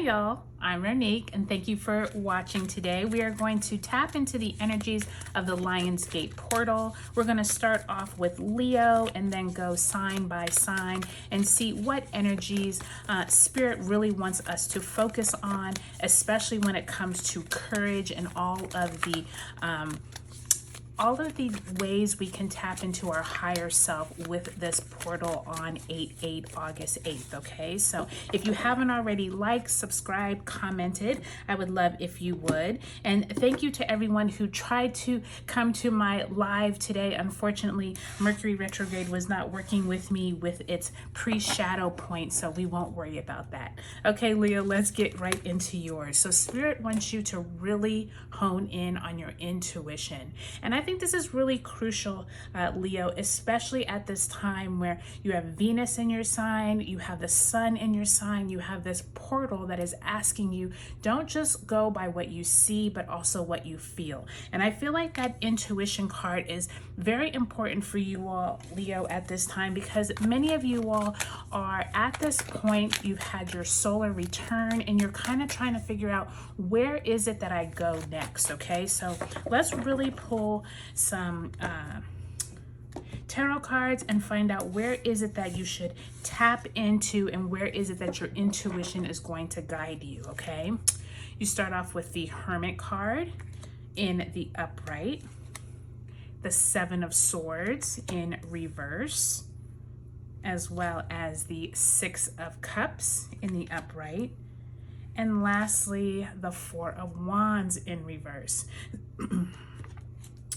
y'all, I'm Ronique and thank you for watching today. We are going to tap into the energies of the Lionsgate portal. We're going to start off with Leo and then go sign by sign and see what energies Spirit really wants us to focus on, especially when it comes to courage and all of the ways we can tap into our higher self with this portal on August 8th, okay? So if you haven't already liked, subscribed, commented, I would love if you would. And thank you to everyone who tried to come to my live today. Unfortunately, Mercury retrograde was not working with me with its pre-shadow point, so we won't worry about that. Okay, Leo, let's get right into yours. So Spirit wants you to really hone in on your intuition. And I think this is really crucial, Leo, especially at this time where you have Venus in your sign, you have the sun in your sign, you have this portal that is asking you, don't just go by what you see, but also what you feel. And I feel like that intuition card is very important for you all, Leo, at this time, because many of you all are at this point, you've had your solar return and you're kind of trying to figure out, where is it that I go next? Okay, so let's really pull some tarot cards and find out where is it that you should tap into and where is it that your intuition is going to guide you. Okay, you start off with the Hermit card in the upright, the Seven of Swords in reverse, as well as the Six of Cups in the upright, and lastly the Four of Wands in reverse.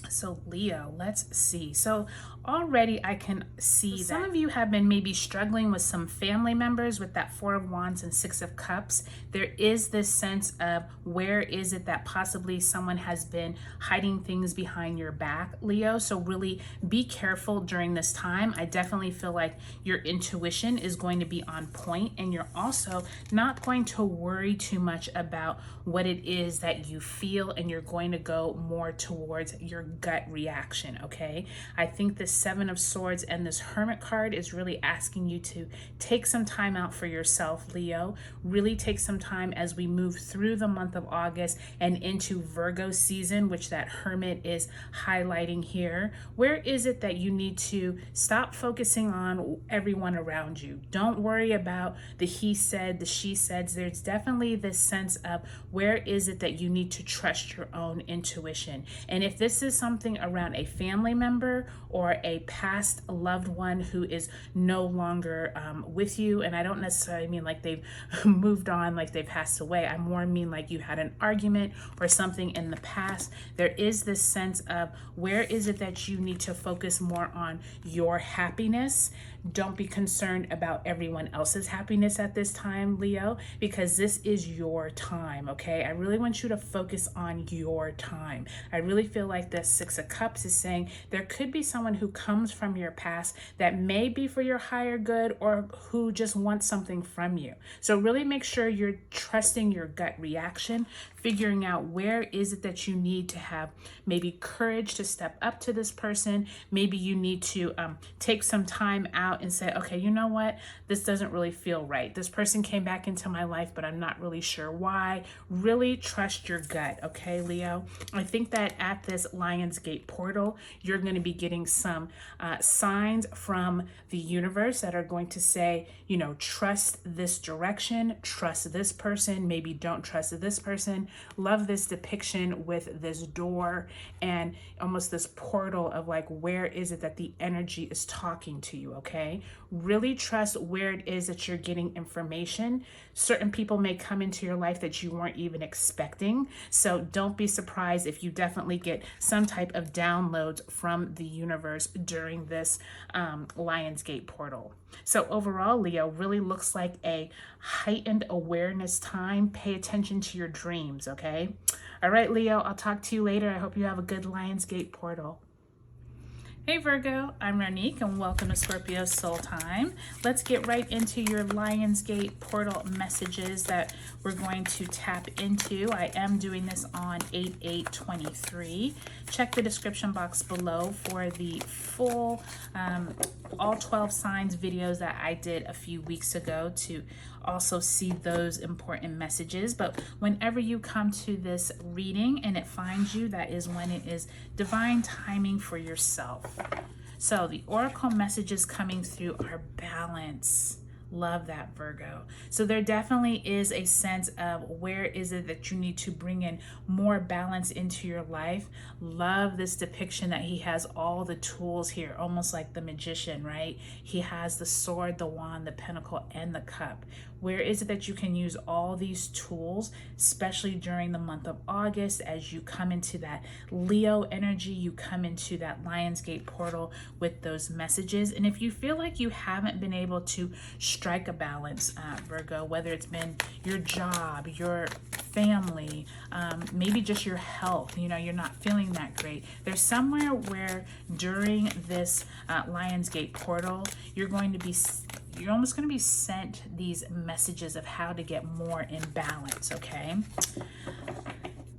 So Leo, let's see. So already I can see that some of you have been maybe struggling with some family members with that Four of Wands and Six of Cups. There is this sense of, where is it that possibly someone has been hiding things behind your back, Leo? So really be careful during this time. I definitely feel like your intuition is going to be on point, and you're also not going to worry too much about what it is that you feel, and you're going to go more towards your gut reaction. Okay, I think this Seven of Swords and this Hermit card is really asking you to take some time out for yourself, Leo. Really take some time as we move through the month of August and into Virgo season, which that Hermit is highlighting here. Where is it that you need to stop focusing on everyone around you? Don't worry about the he said, the she said. There's definitely this sense of, where is it that you need to trust your own intuition? And if this is something around a family member or a past loved one who is no longer with you, and I don't necessarily mean like they've moved on, like they passed away. I more mean like you had an argument or something in the past. There is this sense of, where is it that you need to focus more on your happiness? Don't be concerned about everyone else's happiness at this time, Leo, because this is your time, okay? I really want you to focus on your time. I really feel like the Six of Cups is saying there could be someone who comes from your past that may be for your higher good, or who just wants something from you. So really make sure you're trusting your gut reaction, figuring out where is it that you need to have maybe courage to step up to this person. Maybe you need to take some time out and say, okay, you know what? This doesn't really feel right. This person came back into my life, but I'm not really sure why. Really trust your gut, okay, Leo? I think that at this Lionsgate portal, you're going to be getting some signs from the universe that are going to say, you know, trust this direction, trust this person, maybe don't trust this person. Love this depiction with this door and almost this portal of like, where is it that the energy is talking to you, okay? Really trust where it is that you're getting information. Certain people may come into your life that you weren't even expecting. So don't be surprised if you definitely get some type of downloads from the universe during this Lionsgate portal. So overall, Leo, really looks like a heightened awareness time. Pay attention to your dreams, okay? All right, Leo, I'll talk to you later. I hope you have a good Lionsgate portal. Hey Virgo, I'm Ronique and welcome to Scorpio Soul Time. Let's get right into your Lionsgate portal messages that we're going to tap into. I am doing this on 8/8/23. Check the description box below for the full all 12 signs videos that I did a few weeks ago to also see those important messages. But whenever you come to this reading and it finds you, that is when it is divine timing for yourself. So the oracle messages coming through are balance. Love that, Virgo. So there definitely is a sense of where is it that you need to bring in more balance into your life. Love this depiction that he has all the tools here, almost like the magician, right? He has the sword, the wand, the pentacle, and the cup. Where is it that you can use all these tools, especially during the month of August, as you come into that Leo energy, you come into that lionsgate portal with those messages. And if you feel like you haven't been able to strike a balance, Virgo, whether it's been your job, your family, maybe just your health, you know, you're not feeling that great. There's somewhere where during this lionsgate portal, you're almost going to be sent these messages of how to get more in balance, okay?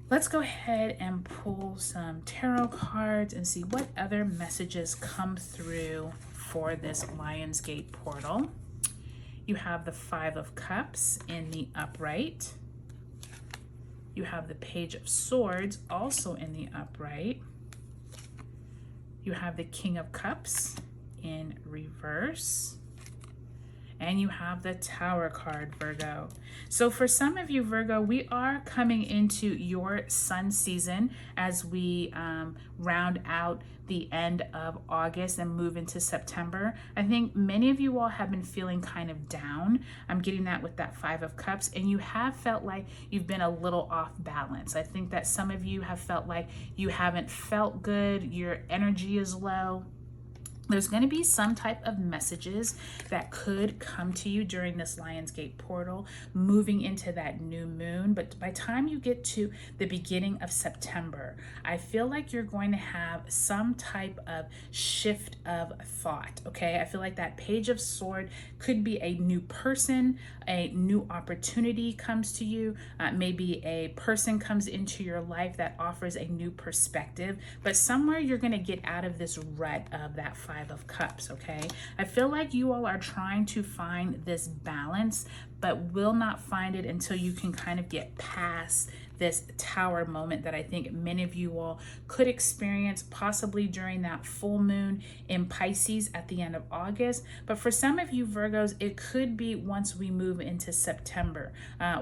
Let's go ahead and pull some tarot cards and see what other messages come through for this lionsgate portal. You have the Five of Cups in the upright. You have the Page of Swords also in the upright. You have the King of Cups in reverse. And you have the Tower card, Virgo. So for some of you, Virgo, we are coming into your sun season as we round out the end of August and move into September. I think many of you all have been feeling kind of down. I'm getting that with that Five of Cups, and you have felt like you've been a little off balance. I think that some of you have felt like you haven't felt good, your energy is low. There's going to be some type of messages that could come to you during this lionsgate portal, moving into that new moon. But by the time you get to the beginning of September, I feel like you're going to have some type of shift of thought, okay? I feel like that Page of Sword could be a new person, a new opportunity comes to you. Maybe a person comes into your life that offers a new perspective, but somewhere you're going to get out of this rut of that Five of Cups, okay? I feel like you all are trying to find this balance, but will not find it until you can kind of get past this Tower moment that I think many of you all could experience possibly during that full moon in Pisces at the end of August. But for some of you Virgos, it could be once we move into September.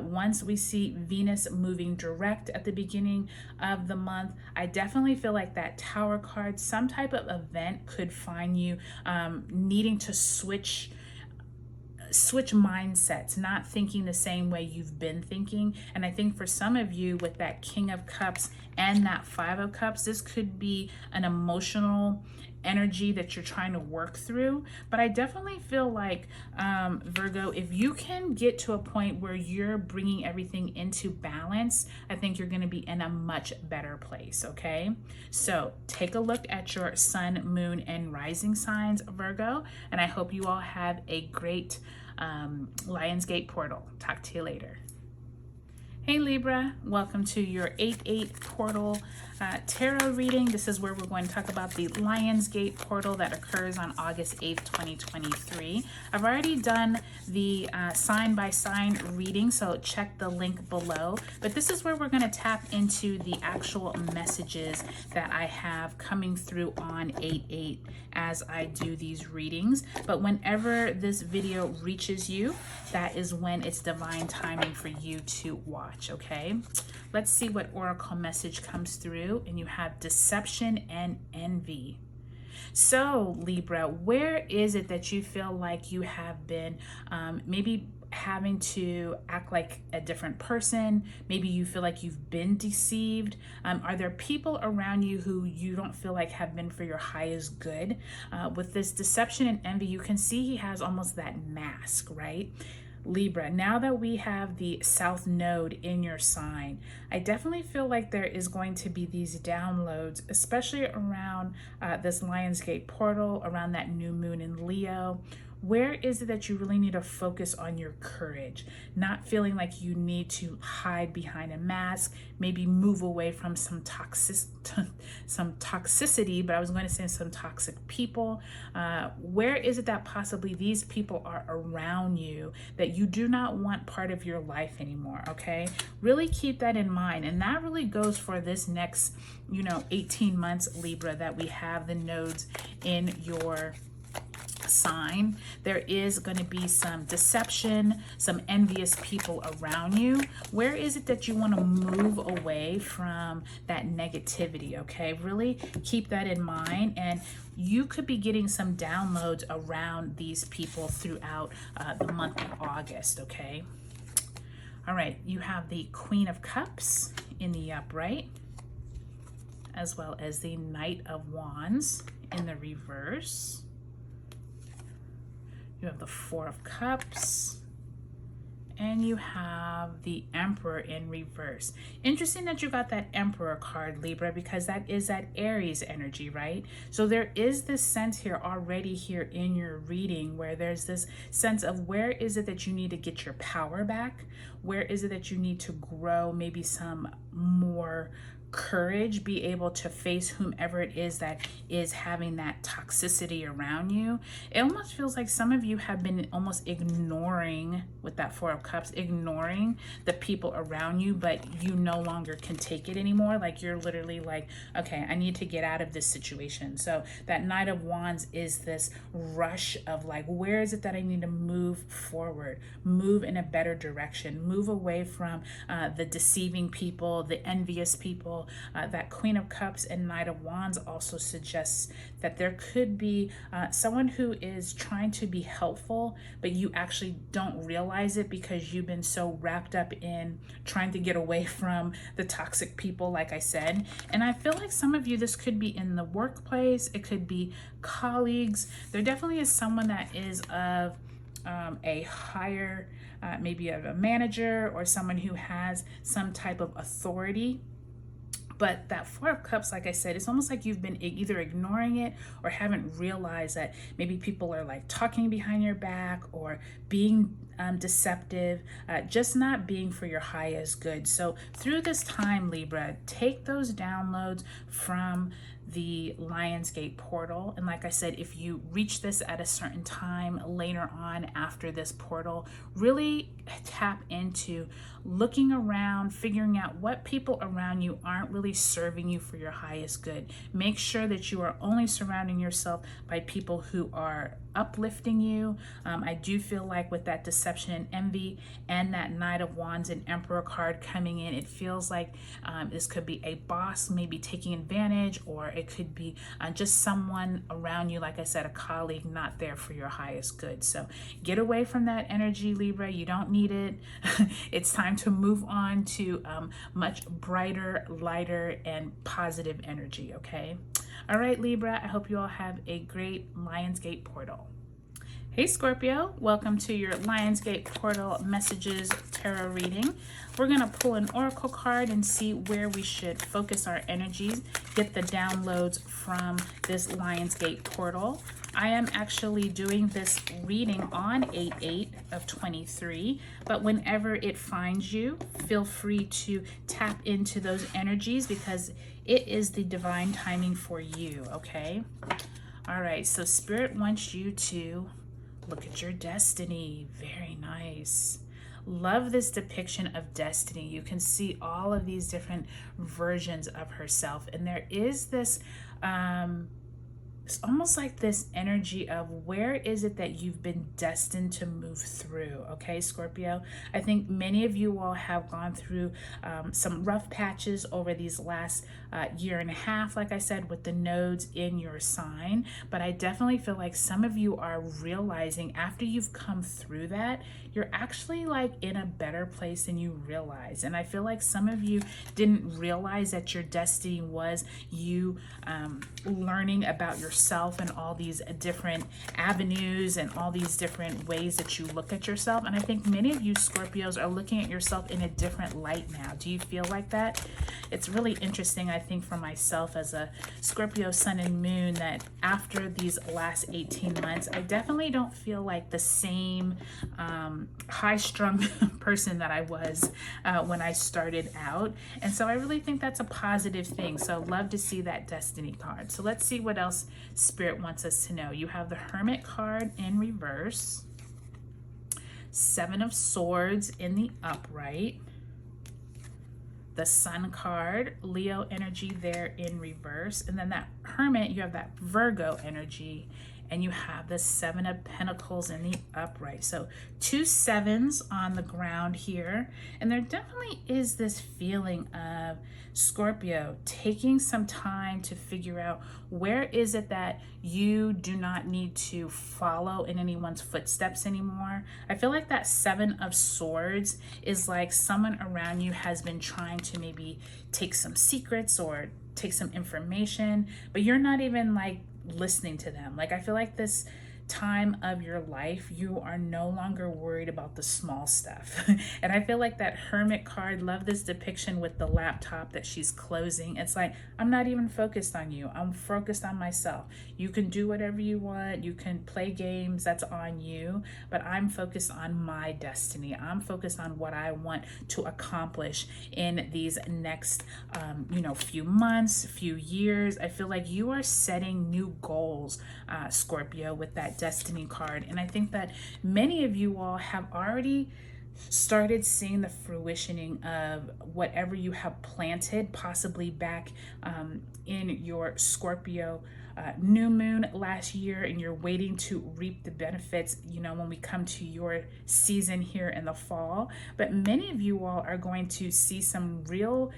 Once we see Venus moving direct at the beginning of the month, I definitely feel like that Tower card, some type of event could find you needing to switch mindsets, not thinking the same way you've been thinking. And I think for some of you with that King of Cups and that Five of Cups, this could be an emotional energy that you're trying to work through. But I definitely feel like Virgo, if you can get to a point where you're bringing everything into balance, I think you're going to be in a much better place, okay? So take a look at your sun, moon, and rising signs, Virgo, and I hope you all have a great lionsgate portal. Talk to you later. Hey Libra, welcome to your 8/8 portal tarot reading. This is where we're going to talk about the lionsgate portal that occurs on August 8th, 2023. I've already done the sign by sign reading, so check the link below. But this is where we're going to tap into the actual messages that I have coming through on 8/8 as I do these readings. But whenever this video reaches you, that is when it's divine timing for you to watch, okay? Let's see what oracle message comes through. And you have deception and envy. So Libra, where is it that you feel like you have been maybe having to act like a different person? Maybe you feel like you've been deceived. Are there people around you who you don't feel like have been for your highest good? With this deception and envy, you can see he has almost that mask, right? Libra, now that we have the South Node in your sign, I definitely feel like there is going to be these downloads, especially around this lionsgate portal, around that new moon in Leo, Where is it that you really need to focus on your courage? Not feeling like you need to hide behind a mask, maybe move away from some toxicity, but I was going to say some toxic people. Where is it that possibly these people are around you that you do not want part of your life anymore, okay? Really keep that in mind. And that really goes for this next, 18 months, Libra, that we have the nodes in your sign. There is going to be some deception, some envious people around you. Where is it that you want to move away from that negativity? Okay, really keep that in mind. And you could be getting some downloads around these people throughout the month of August. Okay. All right. You have the Queen of Cups in the upright, as well as the Knight of Wands in the reverse. You have the Four of Cups, and you have the Emperor in reverse. Interesting that you got that Emperor card, Libra, because that is that Aries energy, right? So there is this sense here already here in your reading where there's this sense of where is it that you need to get your power back? Where is it that you need to grow maybe some more courage, be able to face whomever it is that is having that toxicity around you? It almost feels like some of you have been almost ignoring, with that Four of Cups, ignoring the people around you, but you no longer can take it anymore. Like you're literally like, okay, I need to get out of this situation. So that Knight of Wands is this rush of like, where is it that I need to move forward, move in a better direction, move away from the deceiving people, the envious people. That Queen of Cups and Knight of Wands also suggests that there could be someone who is trying to be helpful, but you actually don't realize it because you've been so wrapped up in trying to get away from the toxic people, like I said. And I feel like some of you, this could be in the workplace, it could be colleagues. There definitely is someone that is of a higher, maybe of a manager or someone who has some type of authority. But that Four of Cups, like I said, it's almost like you've been either ignoring it or haven't realized that maybe people are like talking behind your back or being deceptive, just not being for your highest good. So through this time, Libra, take those downloads from the Lionsgate portal. And like I said, if you reach this at a certain time later on after this portal, really tap into looking around, figuring out what people around you aren't really serving you for your highest good. Make sure that you are only surrounding yourself by people who are uplifting you. I do feel like with that deception and envy and that Knight of Wands and Emperor card coming in, it feels like this could be a boss maybe taking advantage, or it could be just someone around you, like I said, a colleague, not there for your highest good. So get away from that energy, Libra. You don't need it. It's time to move on to much brighter, lighter, and positive energy, okay? All right, Libra, I hope you all have a great Lionsgate portal. Hey Scorpio, welcome to your Lionsgate Portal Messages Tarot reading. We're going to pull an oracle card and see where we should focus our energies, get the downloads from this Lionsgate portal. I am actually doing this reading on 8/8 of 23, but whenever it finds you, feel free to tap into those energies because it is the divine timing for you, okay? All right, so Spirit wants you to look at your destiny. Very nice. Love this depiction of destiny. You can see all of these different versions of herself, and there is this it's almost like this energy of where is it that you've been destined to move through, okay, Scorpio? I think many of you all have gone through some rough patches over these last year and a half, like I said, with the nodes in your sign, but I definitely feel like some of you are realizing after you've come through that, you're actually like in a better place than you realize. And I feel like some of you didn't realize that your destiny was you learning about your yourself in all these different avenues and all these different ways that you look at yourself. And I think many of you Scorpios are looking at yourself in a different light now. Do you feel like that? It's really interesting, I think, for myself as a Scorpio sun and moon, that after these last 18 months, I definitely don't feel like the same high-strung person that I was when I started out. And so I really think that's a positive thing. So love to see that Destiny card. So let's see what else Spirit wants us to know. You have the Hermit card in reverse, Seven of Swords in the upright, the Sun card, Leo energy there in reverse, and then that Hermit, you have that Virgo energy, and you have the Seven of Pentacles in the upright. So 2 sevens on the ground here. And there definitely is this feeling of Scorpio taking some time to figure out where is it that you do not need to follow in anyone's footsteps anymore. I feel like that Seven of Swords is like someone around you has been trying to maybe take some secrets or take some information, but you're not even like listening to them. Like, I feel like this time of your life, you are no longer worried about the small stuff. And I feel like that Hermit card, love this depiction with the laptop that she's closing. It's like, I'm not even focused on you. I'm focused on myself. You can do whatever you want. You can play games. That's on you. But I'm focused on my destiny. I'm focused on what I want to accomplish in these next, few months, few years. I feel like you are setting new goals, Scorpio, with that Destiny card. And I think that many of you all have already started seeing the fruitioning of whatever you have planted, possibly back in your Scorpio new moon last year, and you're waiting to reap the benefits, when we come to your season here in the fall. But many of you all are going to see some real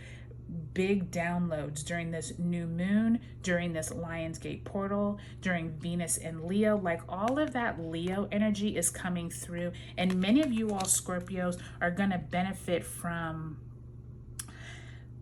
big downloads during this new moon, during this Lionsgate portal, during Venus and Leo. Like, all of that Leo energy is coming through, and many of you all Scorpios are going to benefit from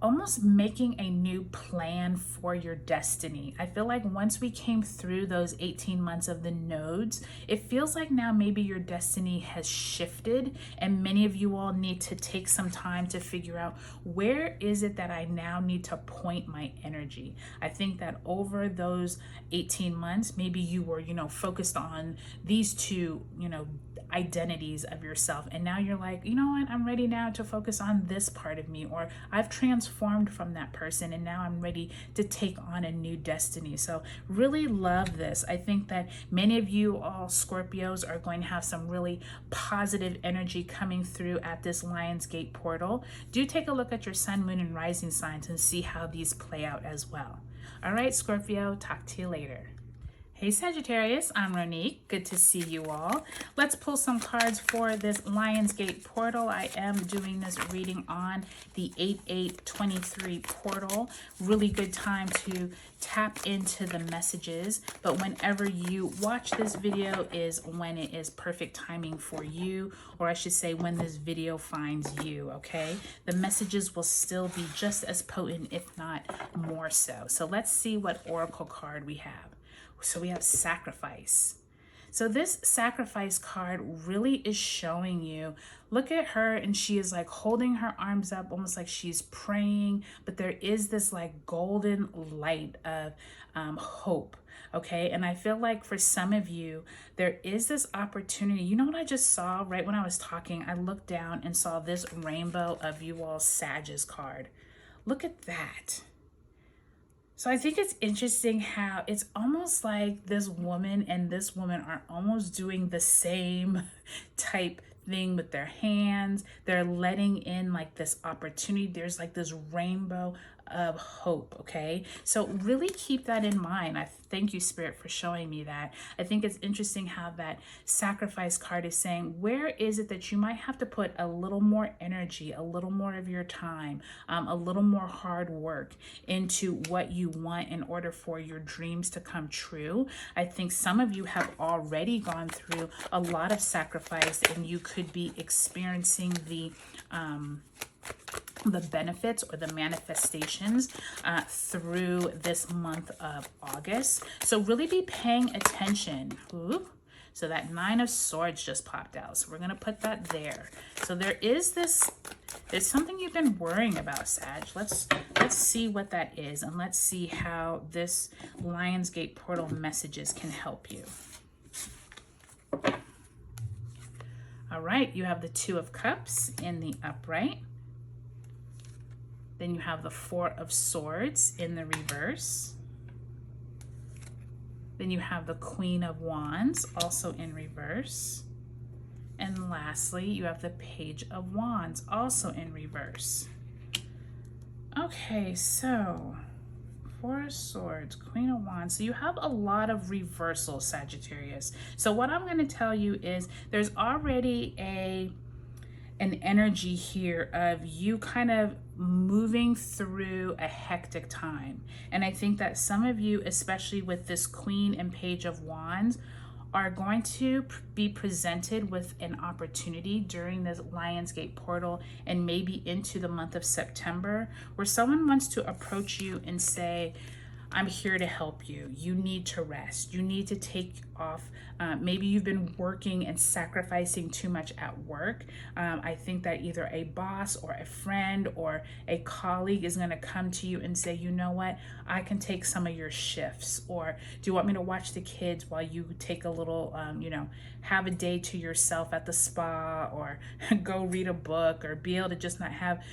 almost making a new plan for your destiny. I feel like once we came through those 18 months of the nodes, it feels like now maybe your destiny has shifted, and many of you all need to take some time to figure out, where is it that I now need to point my energy? I think that over those 18 months, maybe you were, focused on these two, identities of yourself, and now you're like, you know what, I'm ready now to focus on this part of me, or I've transformed from that person and now I'm ready to take on a new destiny. So really love this. I think that many of you all Scorpios are going to have some really positive energy coming through at this Lionsgate portal. Do take a look at your sun, moon, and rising signs and see how these play out as well. All right, Scorpio, talk to you later. Hey Sagittarius, I'm Ronique. Good to see you all. Let's pull some cards for this Lionsgate portal. I am doing this reading on the 8/8/23 portal. Really good time to tap into the messages, but whenever you watch this video is when it is perfect timing for you, or I should say when this video finds you, okay? The messages will still be just as potent, if not more so. So let's see what oracle card we have. So we have Sacrifice. So this Sacrifice card really is showing you, look at her, and she is like holding her arms up, almost like she's praying, but there is this like golden light of hope. Okay, and I feel like for some of you, there is this opportunity. You know what I just saw right when I was talking? I looked down and saw this rainbow of you all Sagittarius card. Look at that. So I think it's interesting how it's almost like this woman and this woman are almost doing the same type thing with their hands. They're letting in like this opportunity. There's like this rainbow of hope, okay? So really keep that in mind. I thank you, Spirit, for showing me that. I think it's interesting how that Sacrifice card is saying, where is it that you might have to put a little more energy, a little more of your time, a little more hard work into what you want in order for your dreams to come true. I think some of you have already gone through a lot of sacrifice, and you could be experiencing the the benefits or the manifestations through this month of August. So really be paying attention. Ooh. So that 9 of Swords just popped out. So we're going to put that there. So there's something you've been worrying about, Sag. Let's see what that is. And let's see how this Lionsgate portal messages can help you. All right. You have the 2 of Cups in the upright. Then you have the 4 of Swords in the reverse. Then you have the Queen of Wands also in reverse. And lastly, you have the Page of Wands also in reverse. Okay, so 4 of Swords, Queen of Wands. So you have a lot of reversals, Sagittarius. So what I'm going to tell you is there's already an energy here of you kind of moving through a hectic time. And I think that some of you, especially with this Queen and Page of Wands, are going to be presented with an opportunity during this Lionsgate portal and maybe into the month of September, where someone wants to approach you and say, I'm here to help you. You need to rest. You need to take off. Maybe you've been working and sacrificing too much at work. I think that either a boss or a friend or a colleague is going to come to you and say, you know what, I can take some of your shifts. Or do you want me to watch the kids while you take a little, have a day to yourself at the spa, or go read a book, or be able to just not have,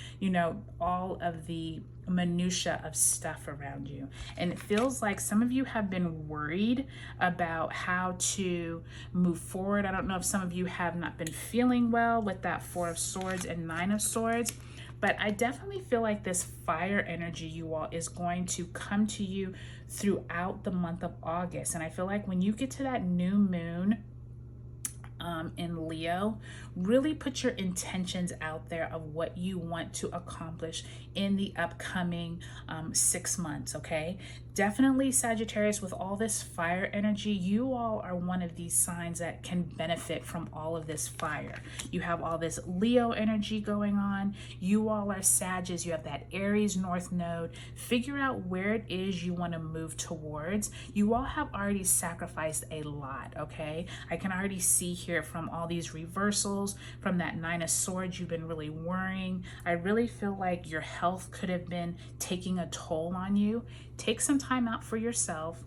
all of the minutia of stuff around you. And it feels like some of you have been worried about how to move forward. I don't know if some of you have not been feeling well with that 4 of Swords and 9 of Swords, but I definitely feel like this fire energy, you all, is going to come to you throughout the month of August. And I feel like when you get to that new moon in Leo, really put your intentions out there of what you want to accomplish in the upcoming 6 months, okay? Definitely, Sagittarius, with all this fire energy, you all are one of these signs that can benefit from all of this fire. You have all this Leo energy going on. You all are Sagittarius. You have that Aries North Node. Figure out where it is you want to move towards. You all have already sacrificed a lot, okay? I can already see here from all these reversals, from that 9 of Swords, you've been really worrying. I really feel like your health could have been taking a toll on you. Take some time out for yourself.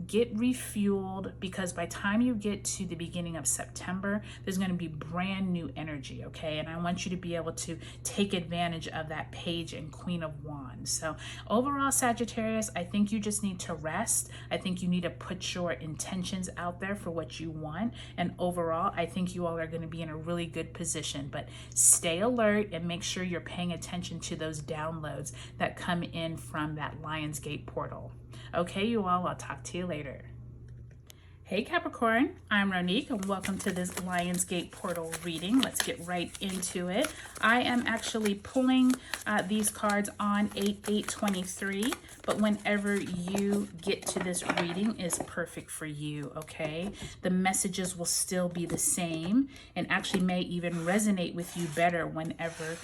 Get refueled, because by the time you get to the beginning of September, there's going to be brand new energy, okay? And I want you to be able to take advantage of that Page and Queen of Wands. So overall, Sagittarius, I think you just need to rest. I think you need to put your intentions out there for what you want. And overall, I think you all are going to be in a really good position. But stay alert and make sure you're paying attention to those downloads that come in from that Lionsgate portal. Okay, you all, I'll talk to you later. Hey Capricorn, I'm Ronique and welcome to this Lionsgate portal reading. Let's get right into it. I am actually pulling these cards on 8/8/23, but whenever you get to this reading is perfect for you, okay? The messages will still be the same and actually may even resonate with you better whenever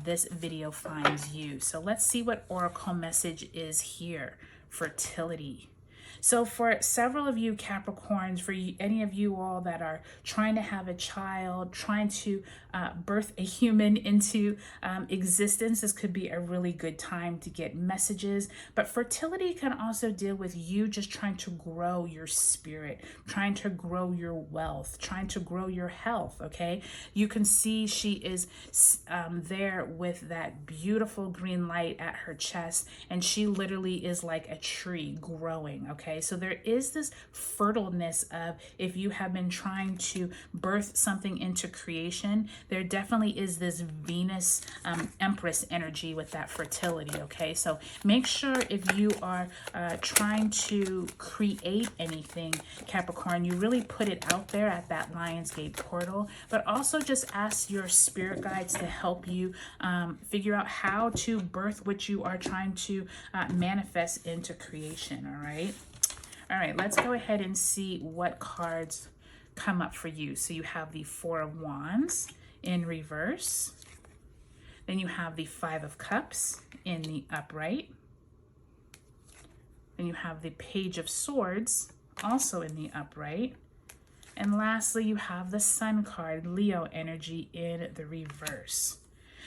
this video finds you. So let's see what Oracle message is here. Fertility. So for several of you Capricorns, for any of you all that are trying to have a child, trying to birth a human into existence, this could be a really good time to get messages. But fertility can also deal with you just trying to grow your spirit, trying to grow your wealth, trying to grow your health, okay? You can see she is there with that beautiful green light at her chest, and she literally is like a tree growing, okay? So there is this fertileness of, if you have been trying to birth something into creation, there definitely is this Venus Empress energy with that fertility, okay? So make sure if you are trying to create anything, Capricorn, you really put it out there at that Lionsgate portal, but also just ask your spirit guides to help you figure out how to birth what you are trying to manifest into creation, all right? All right, let's go ahead and see what cards come up for you. So you have the 4 of Wands in reverse, Then you have the Five of Cups in the upright. Then you have the Page of Swords also in the upright. And lastly, you have the Sun card, Leo energy, in the reverse.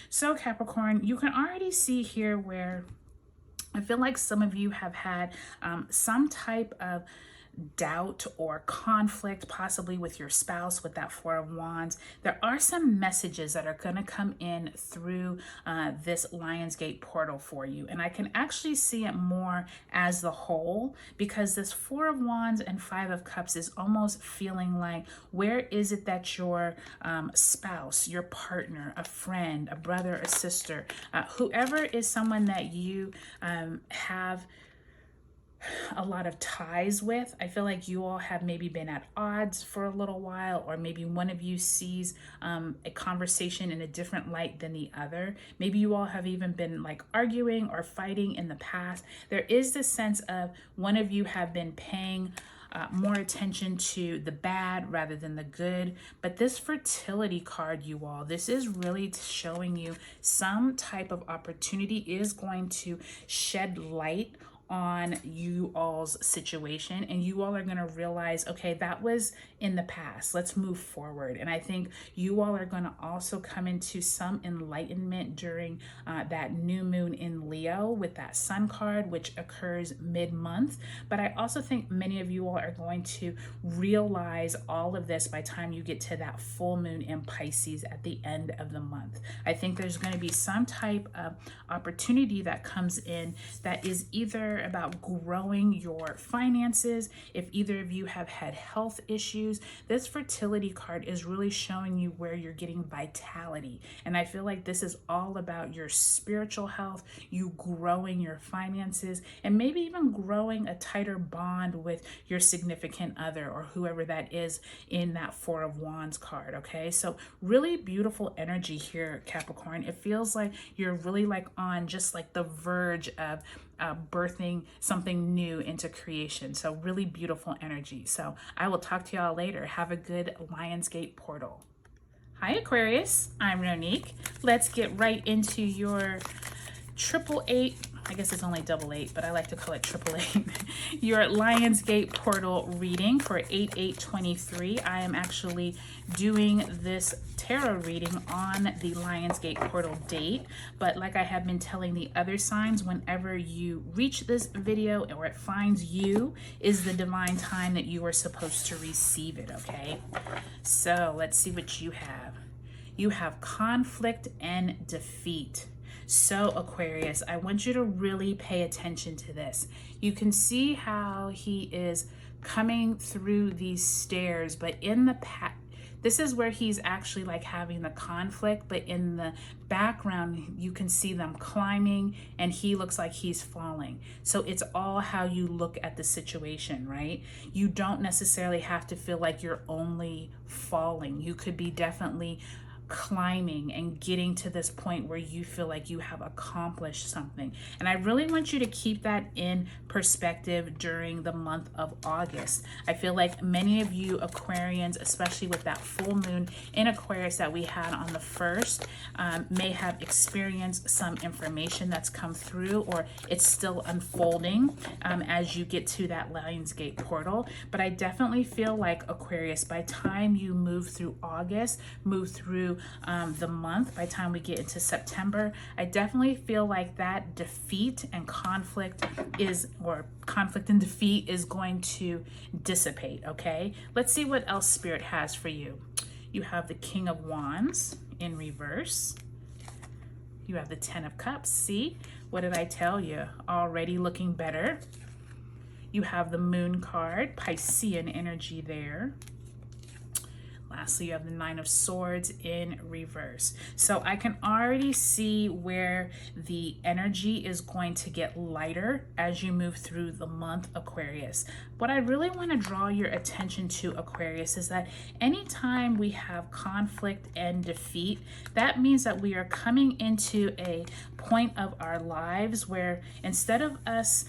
So Capricorn, you can already see here where I feel like some of you have had some type of doubt or conflict, possibly with your spouse, with that Four of Wands. There are some messages that are going to come in through this Lionsgate portal for you. And I can actually see it more as the whole, because this Four of Wands and Five of Cups is almost feeling like, where is it that your spouse, your partner, a friend, a brother, a sister, whoever is someone that you have a lot of ties with. I feel like you all have maybe been at odds for a little while, or maybe one of you sees a conversation in a different light than the other. Maybe you all have even been like arguing or fighting in the past. There is this sense of one of you have been paying more attention to the bad rather than the good. But this fertility card, you all, this is really showing you some type of opportunity is going to shed light on you all's situation, and you all are going to realize, okay, that was in the past, let's move forward. And I think you all are going to also come into some enlightenment during that new moon in Leo with that Sun card, which occurs mid-month. But I also think many of you all are going to realize all of this by the time you get to that full moon in Pisces at the end of the month. I think there's going to be some type of opportunity that comes in that is either about growing your finances. If either of you have had health issues, this fertility card is really showing you where you're getting vitality. And I feel like this is all about your spiritual health, you growing your finances, and maybe even growing a tighter bond with your significant other or whoever that is in that Four of Wands card. Okay, so really beautiful energy here, Capricorn. It feels like you're really like on just like the verge of birthing something new into creation. So really beautiful energy. So I will talk to y'all later. Have a good Lionsgate portal. Hi Aquarius, I'm Ronique. Let's get right into your 888. I guess it's only 88, but I like to call it 888. Your Lionsgate portal reading for 8823. I am actually doing this tarot reading on the Lionsgate portal date, but like I have been telling the other signs, whenever you reach this video or it finds you is the divine time that you are supposed to receive it. Okay, so let's see what you have. You have conflict and defeat. So Aquarius, I want you to really pay attention to this. You can see how he is coming through these stairs, but in the past, this is where he's actually like having the conflict, but in the background, you can see them climbing and he looks like he's falling. So it's all how you look at the situation, right? You don't necessarily have to feel like you're only falling. You could be definitely climbing and getting to this point where you feel like you have accomplished something. And I really want you to keep that in perspective during the month of August. I feel like many of you Aquarians, especially with that full moon in Aquarius that we had on the 1st, may have experienced some information that's come through, or it's still unfolding as you get to that Lionsgate portal. But I definitely feel like Aquarius, by the time you move through August, move through the month, by the time we get into September, I definitely feel like that defeat and conflict and defeat is going to dissipate. Okay, let's see what else Spirit has for you. You have the King of Wands in reverse. You have the 10 of Cups. See, what did I tell you? Already looking better. You have the Moon card, Piscean energy there. Lastly, you have the 9 of Swords in reverse. So I can already see where the energy is going to get lighter as you move through the month, Aquarius. What I really want to draw your attention to, Aquarius, is that anytime we have conflict and defeat, that means that we are coming into a point of our lives where instead of us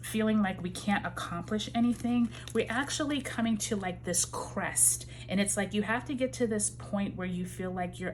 feeling like we can't accomplish anything, we're actually coming to like this crest. And it's like you have to get to this point where you feel like you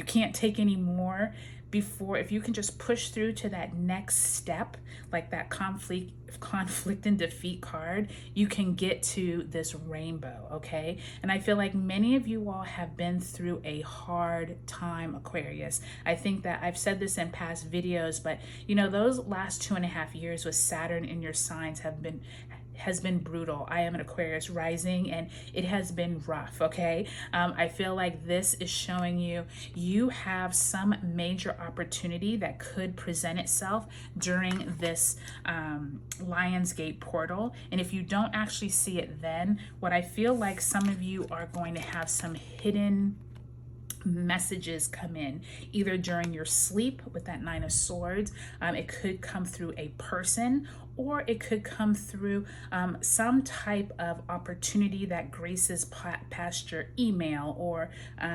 can't take any more before, if you can just push through to that next step, like that conflict and defeat card, you can get to this rainbow, okay? And I feel like many of you all have been through a hard time, Aquarius. I think that I've said this in past videos, but you know, those last 2.5 years with Saturn in your signs has been brutal. I am an Aquarius rising and it has been rough, okay? I feel like this is showing you have some major opportunity that could present itself during this Lionsgate portal. And if you don't actually see it then, what I feel like some of you are going to have some hidden messages come in either during your sleep with that Nine of Swords. It could come through a person, or it could come through some type of opportunity that graces past your email, or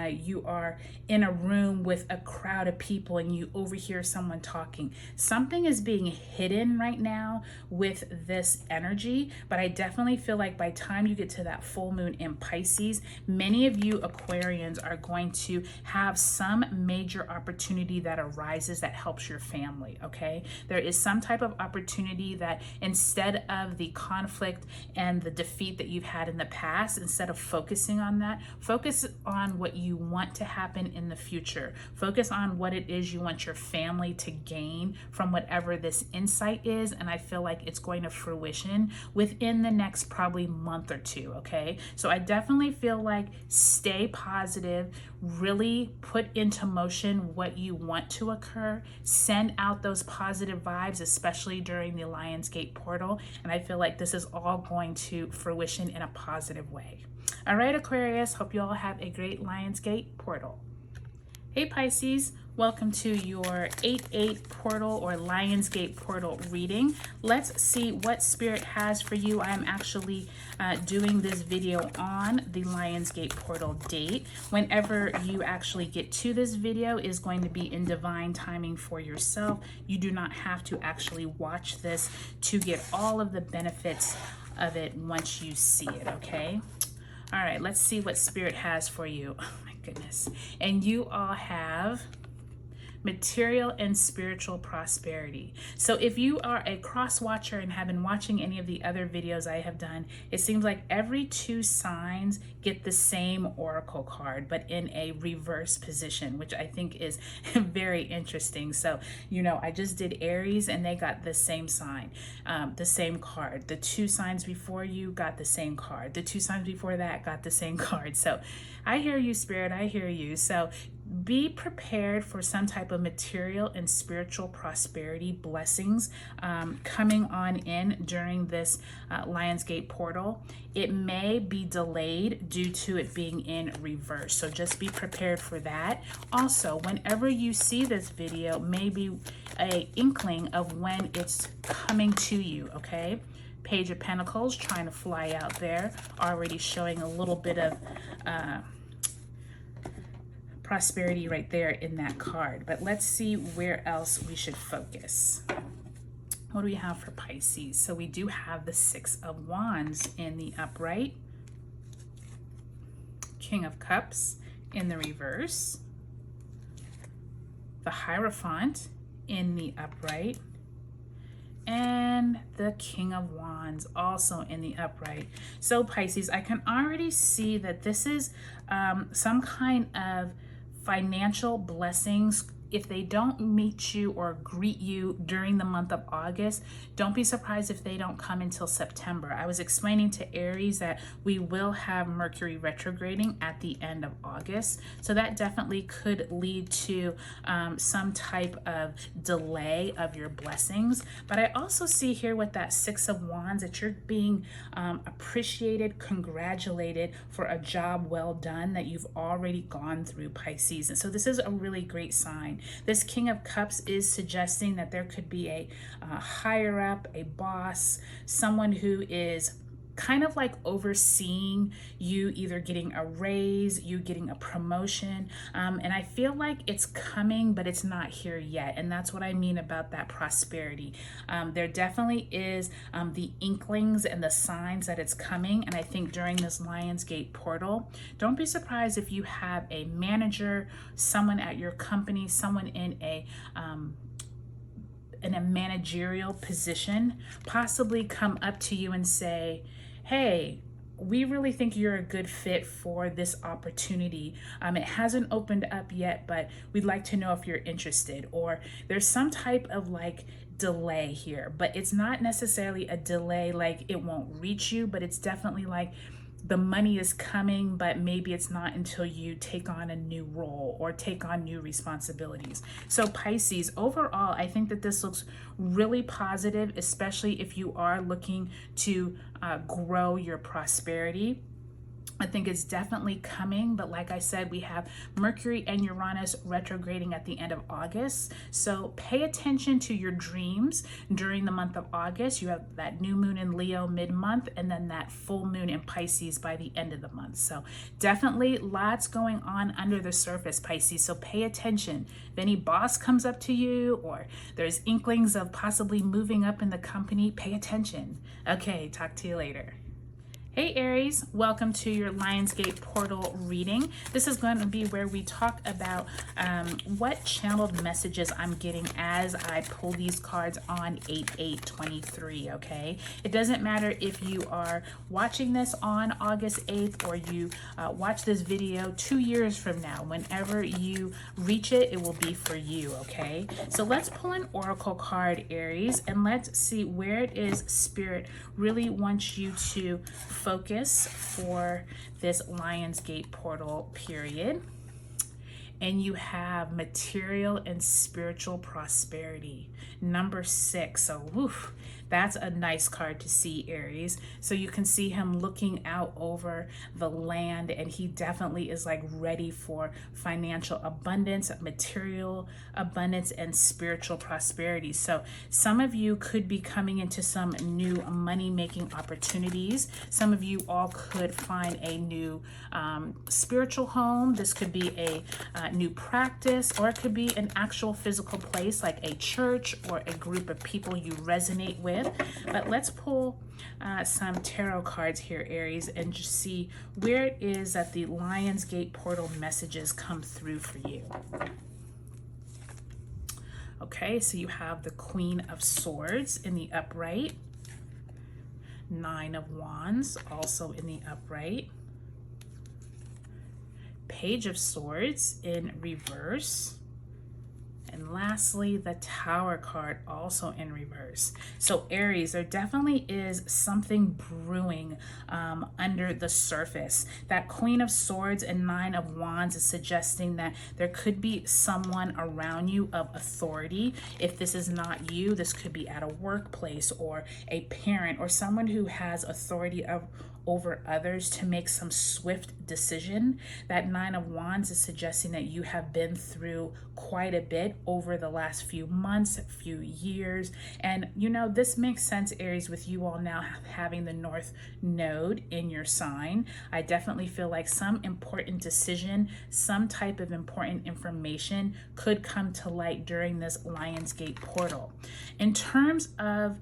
you are in a room with a crowd of people and you overhear someone talking. Something is being hidden right now with this energy, but I definitely feel like by the time you get to that full moon in Pisces, many of you Aquarians are going to have some major opportunity that arises that helps your family, okay? There is some type of opportunity that instead of the conflict and the defeat that you've had in the past, instead of focusing on that, focus on what you want to happen in the future. Focus on what it is you want your family to gain from whatever this insight is, and I feel like it's going to fruition within the next probably month or two, okay? So I definitely feel like stay positive, really put into motion what you want to occur, send out those positive vibes, especially during the Lionsgate portal, and I feel like this is all going to fruition in a positive way. All right, Aquarius, hope you all have a great Lionsgate portal. Hey Pisces, welcome to your 8/8 portal or Lionsgate portal reading. Let's see what Spirit has for you. I am actually doing this video on the Lionsgate portal date. Whenever you actually get to this video is going to be in divine timing for yourself. You do not have to actually watch this to get all of the benefits of it once you see it, okay? All right, let's see what Spirit has for you. Oh my goodness. And you all have material and spiritual prosperity. So if you are a cross watcher and have been watching any of the other videos I have done, it seems like every 2 signs get the same oracle card, but in a reverse position, which I think is very interesting. So, you know, I just did Aries and they got the same sign, the same card. The 2 signs before you got the same card. The 2 signs before that got the same card. So I hear you, Spirit, I hear you. So be prepared for some type of material and spiritual prosperity blessings coming on in during this Lionsgate portal. It may be delayed due to it being in reverse, so just be prepared for that. Also, whenever you see this video, maybe an inkling of when it's coming to you, okay? Page of Pentacles trying to fly out there, already showing a little bit of prosperity right there in that card. But let's see where else we should focus. What do we have for Pisces? So we do have the 6 of Wands in the upright, King of Cups in the reverse, the Hierophant in the upright, and the King of Wands also in the upright. So Pisces, I can already see that this is some kind of financial blessings. If they don't meet you or greet you during the month of August, don't be surprised if they don't come until September. I was explaining to Aries that we will have Mercury retrograding at the end of August. So that definitely could lead to some type of delay of your blessings. But I also see here with that 6 of Wands that you're being appreciated, congratulated for a job well done that you've already gone through, Pisces. And so this is a really great sign. This King of Cups is suggesting that there could be a higher up, a boss, someone who is kind of like overseeing you either getting a raise, you getting a promotion. And I feel like it's coming, but it's not here yet. And that's what I mean about that prosperity. There definitely is the inklings and the signs that it's coming. And I think during this Lionsgate portal, don't be surprised if you have a manager, someone at your company, someone in a managerial position possibly come up to you and say, hey, we really think you're a good fit for this opportunity. It hasn't opened up yet, but we'd like to know if you're interested. Or there's some type of like delay here, but it's not necessarily a delay like it won't reach you, but it's definitely like the money is coming, but maybe it's not until you take on a new role or take on new responsibilities. So Pisces, overall, I think that this looks really positive, especially if you are looking to grow your prosperity. I think it's definitely coming, but like I said, we have Mercury and Uranus retrograding at the end of August. So pay attention to your dreams during the month of August. You have that new moon in Leo mid-month, and then that full moon in Pisces by the end of the month. So definitely lots going on under the surface, Pisces. So pay attention. If any boss comes up to you or there's inklings of possibly moving up in the company, pay attention. Okay, talk to you later. Hey Aries, welcome to your Lionsgate portal reading. This is going to be where we talk about what channeled messages I'm getting as I pull these cards on 8/8/23, okay? It doesn't matter if you are watching this on August 8th or you watch this video 2 years from now. Whenever you reach it, it will be for you, okay? So let's pull an oracle card, Aries, and let's see where it is Spirit really wants you to focus for this Lionsgate portal period. And you have material and spiritual prosperity, number 6. So woof, that's a nice card to see, Aries. So you can see him looking out over the land, and he definitely is like ready for financial abundance, material abundance, and spiritual prosperity. So some of you could be coming into some new money-making opportunities. Some of you all could find a new spiritual home. This could be a new practice, or it could be an actual physical place like a church or a group of people you resonate with. But let's pull some tarot cards here, Aries, and just see where it is that the Lionsgate portal messages come through for you. Okay, so you have the Queen of Swords in the upright, Nine of Wands also in the upright, Page of Swords in reverse, and lastly, the Tower card also in reverse. So Aries, there definitely is something brewing under the surface. That Queen of Swords and Nine of Wands is suggesting that there could be someone around you of authority. If this is not you, this could be at a workplace or a parent or someone who has authority over others to make some swift decision. That Nine of Wands is suggesting that you have been through quite a bit over the last few months, few years. And you know, this makes sense, Aries, with you all now having the North Node in your sign. I definitely feel like some important decision, some type of important information could come to light during this Lionsgate portal. In terms of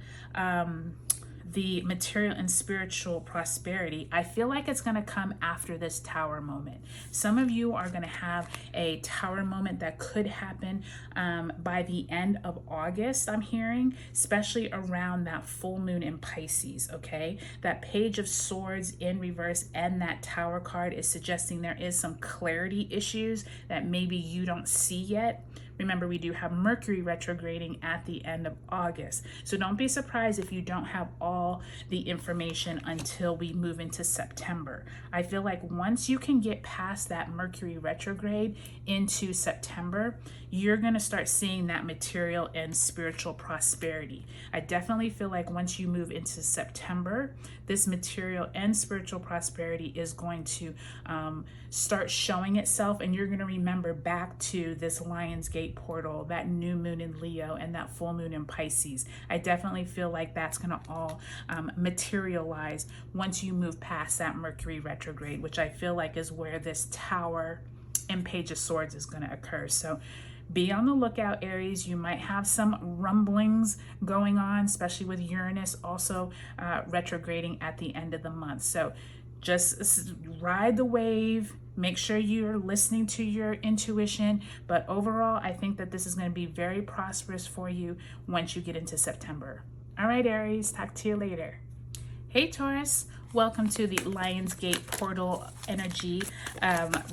the material and spiritual prosperity, I feel like it's going to come after this Tower moment. Some of you are going to have a Tower moment that could happen by the end of August, I'm hearing, especially around that full moon in Pisces, okay? That Page of Swords in reverse and that Tower card is suggesting there is some clarity issues that maybe you don't see yet. Remember, we do have Mercury retrograding at the end of August. So don't be surprised if you don't have all the information until we move into September. I feel like once you can get past that Mercury retrograde into September, you're going to start seeing that material and spiritual prosperity. I definitely feel like once you move into September, this material and spiritual prosperity is going to start showing itself, and you're going to remember back to this Lionsgate Lionsgate portal, that new moon in Leo, and that full moon in Pisces. I definitely feel like that's going to all materialize once you move past that Mercury retrograde, which I feel like is where this Tower and Page of Swords is going to occur. So be on the lookout, Aries. You might have some rumblings going on, especially with Uranus also retrograding at the end of the month. So just ride the wave. Make sure you're listening to your intuition. But overall, I think that this is going to be very prosperous for you once you get into September. All right, Aries, talk to you later. Hey, Taurus. Welcome to the Lionsgate portal energy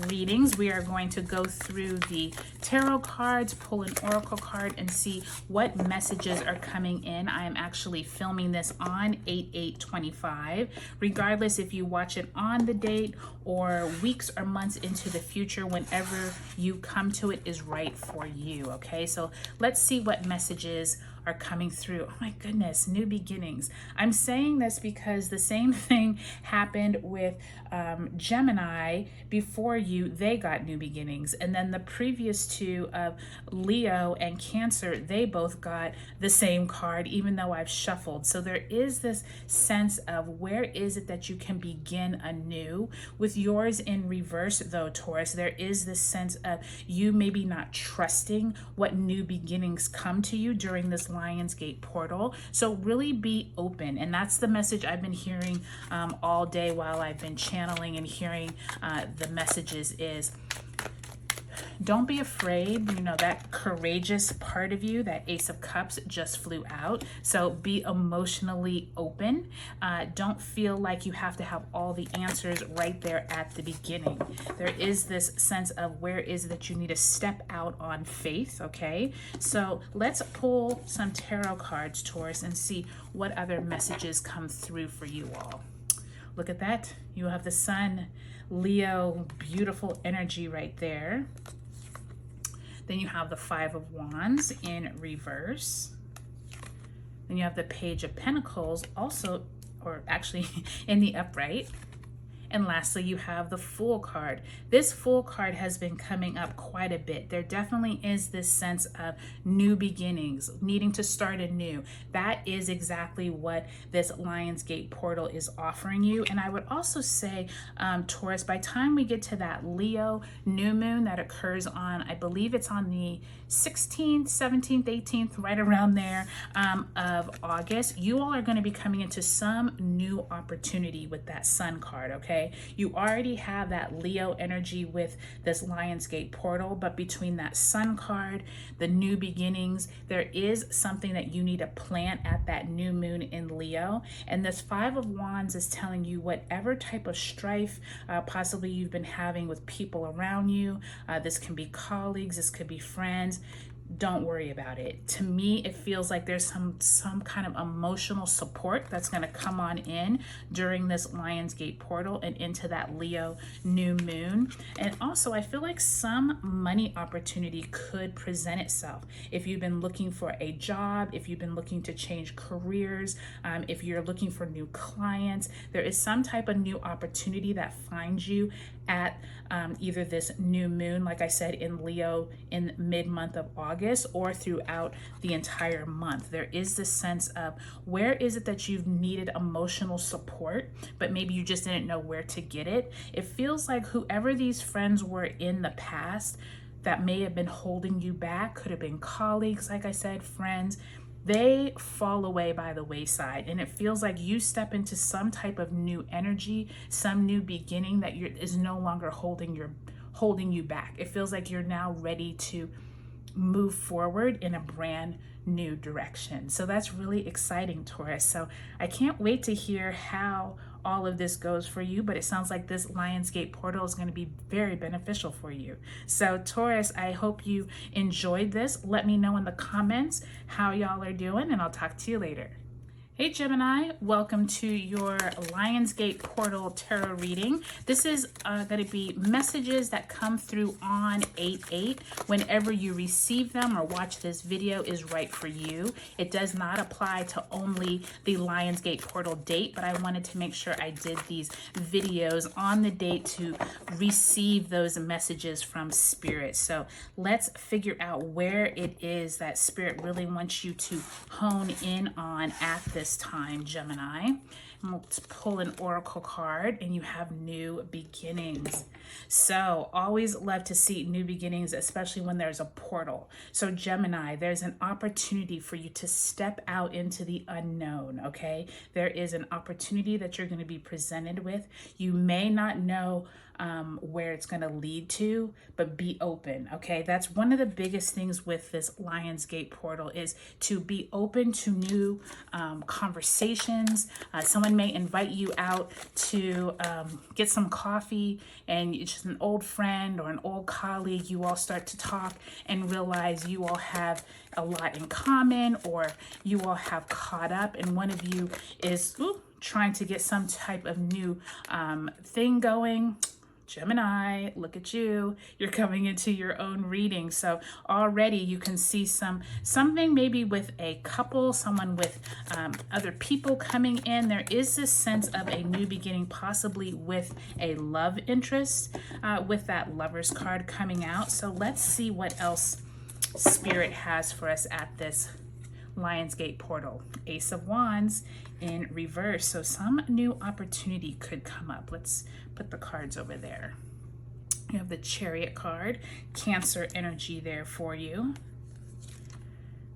readings. We are going to go through the tarot cards, pull an oracle card, and see what messages are coming in. I am actually filming this on 8/8/25. Regardless if you watch it on the date or weeks or months into the future, whenever you come to it is right for you, okay? So let's see what messages are coming through. Oh my goodness, new beginnings. I'm saying this because the same thing happened with Gemini before you. They got new beginnings, and then the previous two of Leo and Cancer, they both got the same card, even though I've shuffled. So there is this sense of where is it that you can begin anew. With yours in reverse though, Taurus, there is this sense of you maybe not trusting what new beginnings come to you during this Lionsgate portal. So really be open, and that's the message I've been hearing all day while I've been channeling and hearing the messages is don't be afraid. You know, that courageous part of you, that Ace of Cups just flew out. So be emotionally open. Don't feel like you have to have all the answers right there at the beginning. There is this sense of where is it that you need to step out on faith, okay? So let's pull some tarot cards, Taurus, and see what other messages come through for you all. Look at that. You have the Sun, Leo, beautiful energy right there. Then you have the Five of Wands in reverse. Then you have the Page of Pentacles also, or actually in the upright. And lastly, you have the Fool card. This Fool card has been coming up quite a bit. There definitely is this sense of new beginnings, needing to start anew. That is exactly what this Lionsgate portal is offering you. And I would also say, Taurus, by the time we get to that Leo new moon that occurs on, I believe it's on the 16th, 17th, 18th, right around there of August, you all are going to be coming into some new opportunity with that Sun card, okay? You already have that Leo energy with this Lionsgate portal, but between that Sun card, the new beginnings, there is something that you need to plant at that new moon in Leo. And this Five of Wands is telling you whatever type of strife possibly you've been having with people around you, this can be colleagues, this could be friends, don't worry about it. To me, it feels like there's some kind of emotional support that's going to come on in during this Lionsgate portal and into that Leo new moon. And also, I feel like some money opportunity could present itself. If you've been looking for a job, if you've been looking to change careers, if you're looking for new clients, there is some type of new opportunity that finds you at either this new moon, like I said, in Leo in mid-month of August, or throughout the entire month. There is this sense of where is it that you've needed emotional support, but maybe you just didn't know where to get it. It feels like whoever these friends were in the past that may have been holding you back, could have been colleagues, like I said, friends, they fall away by the wayside, and it feels like you step into some type of new energy, some new beginning that is no longer holding you back. It feels like you're now ready to move forward in a brand new direction. So that's really exciting, Taurus. So I can't wait to hear how all of this goes for you, but it sounds like this Lionsgate portal is going to be very beneficial for you. So Taurus, I hope you enjoyed this. Let me know in the comments how y'all are doing, and I'll talk to you later. Hey Gemini, welcome to your Lionsgate Portal Tarot reading. This is going to be messages that come through on 8/8. Whenever you receive them or watch this video is right for you. It does not apply to only the Lionsgate Portal date, but I wanted to make sure I did these videos on the date to receive those messages from Spirit. So let's figure out where it is that Spirit really wants you to hone in on at this time, Gemini. And we'll pull an oracle card, and you have new beginnings. So always love to see new beginnings, especially when there's a portal. So Gemini, there's an opportunity for you to step out into the unknown, okay? There is an opportunity that you're going to be presented with. You may not know where it's going to lead to, but be open, okay? That's one of the biggest things with this Lionsgate portal, is to be open to new conversations. Someone may invite you out to get some coffee, and it's just an old friend or an old colleague. You all start to talk and realize you all have a lot in common, or you all have caught up, and one of you is trying to get some type of new thing going. Gemini, look at you. You're coming into your own reading. So already you can see something maybe with a couple, someone with other people coming in. There is this sense of a new beginning, possibly with a love interest, with that Lover's card coming out. So let's see what else Spirit has for us at this Lionsgate portal. Ace of Wands in reverse. So some new opportunity could come up. Let's put the cards over there. You have the Chariot card, Cancer energy there for you.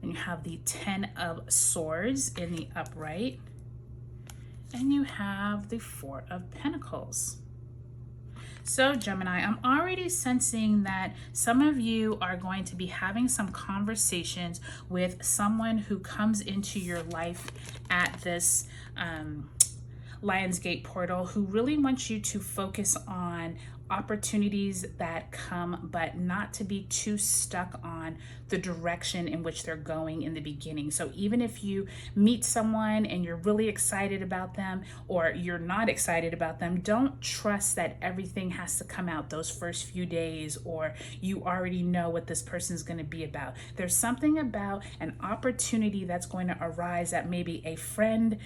And you have the Ten of Swords in the upright. And you have the Four of Pentacles. So Gemini, I'm already sensing that some of you are going to be having some conversations with someone who comes into your life at this Lionsgate portal, who really wants you to focus on opportunities that come, but not to be too stuck on the direction in which they're going in the beginning. So even if you meet someone and you're really excited about them, or you're not excited about them, don't trust that everything has to come out those first few days, or you already know what this person's going to be about. There's something about an opportunity that's going to arise, that maybe a friend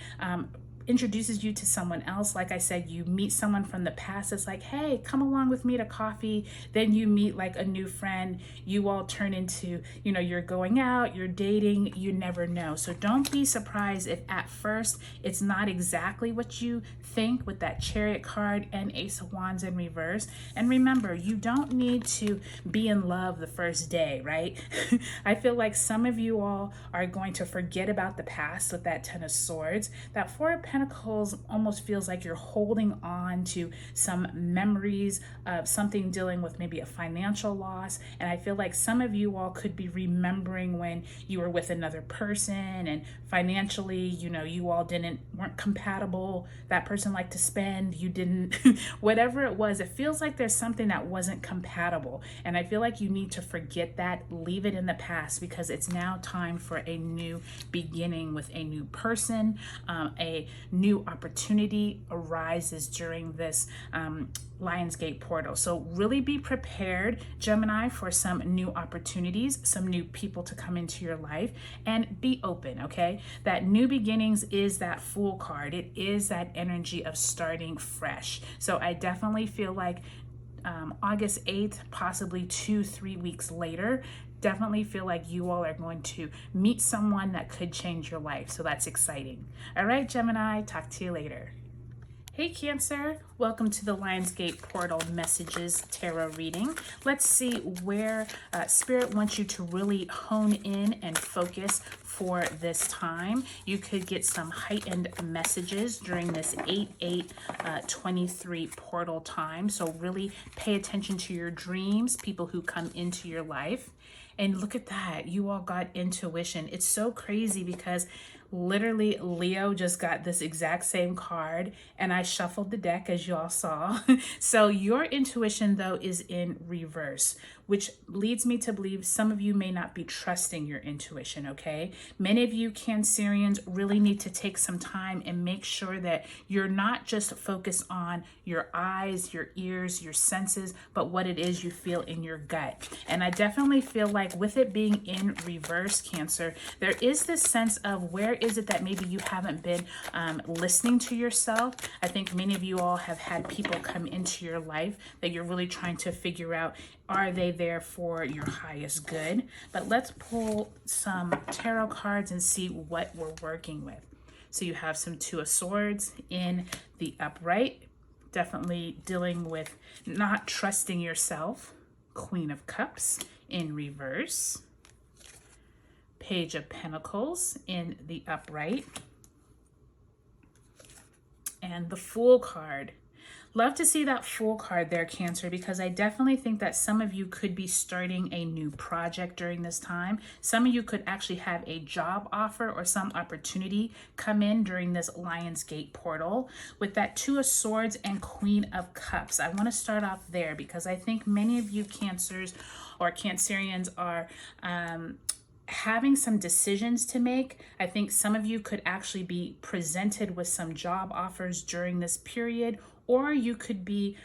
introduces you to someone else. Like I said, you meet someone from the past. It's like, hey, come along with me to coffee. Then you meet like a new friend. You all turn into, you're going out, you're dating, you never know. So don't be surprised if at first it's not exactly what you think with that Chariot card and Ace of Wands in reverse. And remember, you don't need to be in love the first day, right? I feel like some of you all are going to forget about the past with that Ten of Swords. That Four of Pentacles almost feels like you're holding on to some memories of something dealing with maybe a financial loss. And I feel like some of you all could be remembering when you were with another person and financially, you all weren't compatible. That person liked to spend, you didn't, whatever it was. It feels like there's something that wasn't compatible. And I feel like you need to forget that, leave it in the past, because it's now time for a new beginning with a new person. A new opportunity arises during this Lionsgate portal. So really be prepared, Gemini, for some new opportunities, some new people to come into your life, and be open, okay? That new beginnings is that Fool card. It is that energy of starting fresh. So I definitely feel like August 8th, possibly 2-3 weeks later, definitely feel like you all are going to meet someone that could change your life. So that's exciting. All right, Gemini, talk to you later. Hey Cancer, welcome to the Lionsgate Portal Messages Tarot reading. Let's see where Spirit wants you to really hone in and focus for this time. You could get some heightened messages during this 8/8/23 portal time. So really pay attention to your dreams, people who come into your life. And look at that, you all got intuition. It's so crazy because literally Leo just got this exact same card, and I shuffled the deck as you all saw. So your intuition though is in reverse, which leads me to believe some of you may not be trusting your intuition, okay? Many of you Cancerians really need to take some time and make sure that you're not just focused on your eyes, your ears, your senses, but what it is you feel in your gut. And I definitely feel like with it being in reverse, Cancer, there is this sense of where is it that maybe you haven't been listening to yourself. I think many of you all have had people come into your life that you're really trying to figure out, are they there for your highest good? But let's pull some tarot cards and see what we're working with. So you have some Two of Swords in the upright, definitely dealing with not trusting yourself. Queen of Cups in reverse. Page of Pentacles in the upright. And the Fool card. Love to see that Fool card there, Cancer, because I definitely think that some of you could be starting a new project during this time. Some of you could actually have a job offer or some opportunity come in during this Lionsgate portal. With that Two of Swords and Queen of Cups, I want to start off there because I think many of you Cancers or Cancerians are having some decisions to make. I think some of you could actually be presented with some job offers during this period, or you could be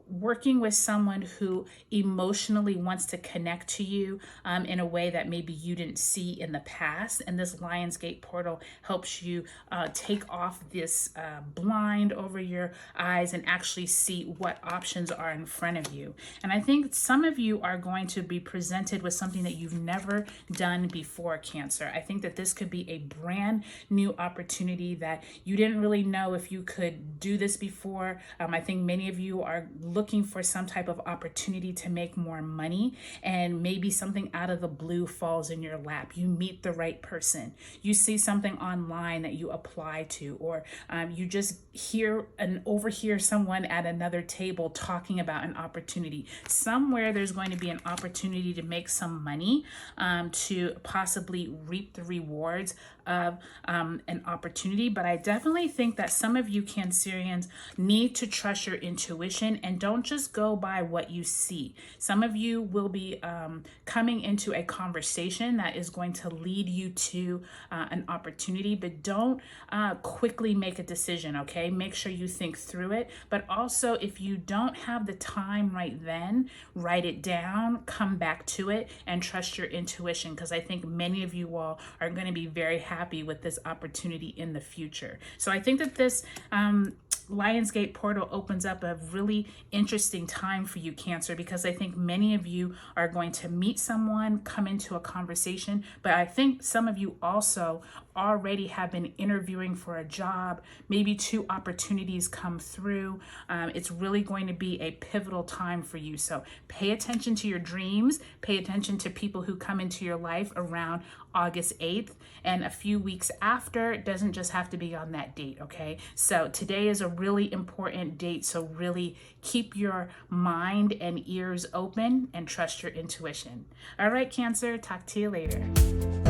working with someone who emotionally wants to connect to you in a way that maybe you didn't see in the past. And this Lionsgate portal helps you take off this blind over your eyes and actually see what options are in front of you. And I think some of you are going to be presented with something that you've never done before, Cancer. I think that this could be a brand new opportunity that you didn't really know if you could do this before. I think many of you are looking for some type of opportunity to make more money, and maybe something out of the blue falls in your lap. You meet the right person. You see something online that you apply to, or you just hear and overhear someone at another table talking about an opportunity. Somewhere there's going to be an opportunity to make some money, to possibly reap the rewards of an opportunity. But I definitely think that some of you Cancerians need to trust your intuition and don't just go by what you see. Some of you will be coming into a conversation that is going to lead you to an opportunity, but don't quickly make a decision, okay? Make sure you think through it. But also, if you don't have the time right then, write it down, come back to it, and trust your intuition, because I think many of you all are going to be very happy with this opportunity in the future. So I think that this Lionsgate portal opens up a really interesting time for you, Cancer, because I think many of you are going to meet someone, come into a conversation, but I think some of you also already have been interviewing for a job. Maybe 2 opportunities come through. It's really going to be a pivotal time for you. So pay attention to your dreams, pay attention to people who come into your life around August 8th, and a few weeks after. It doesn't just have to be on that date, okay? So today is a really important date, so really keep your mind and ears open and trust your intuition. All right, Cancer, talk to you later.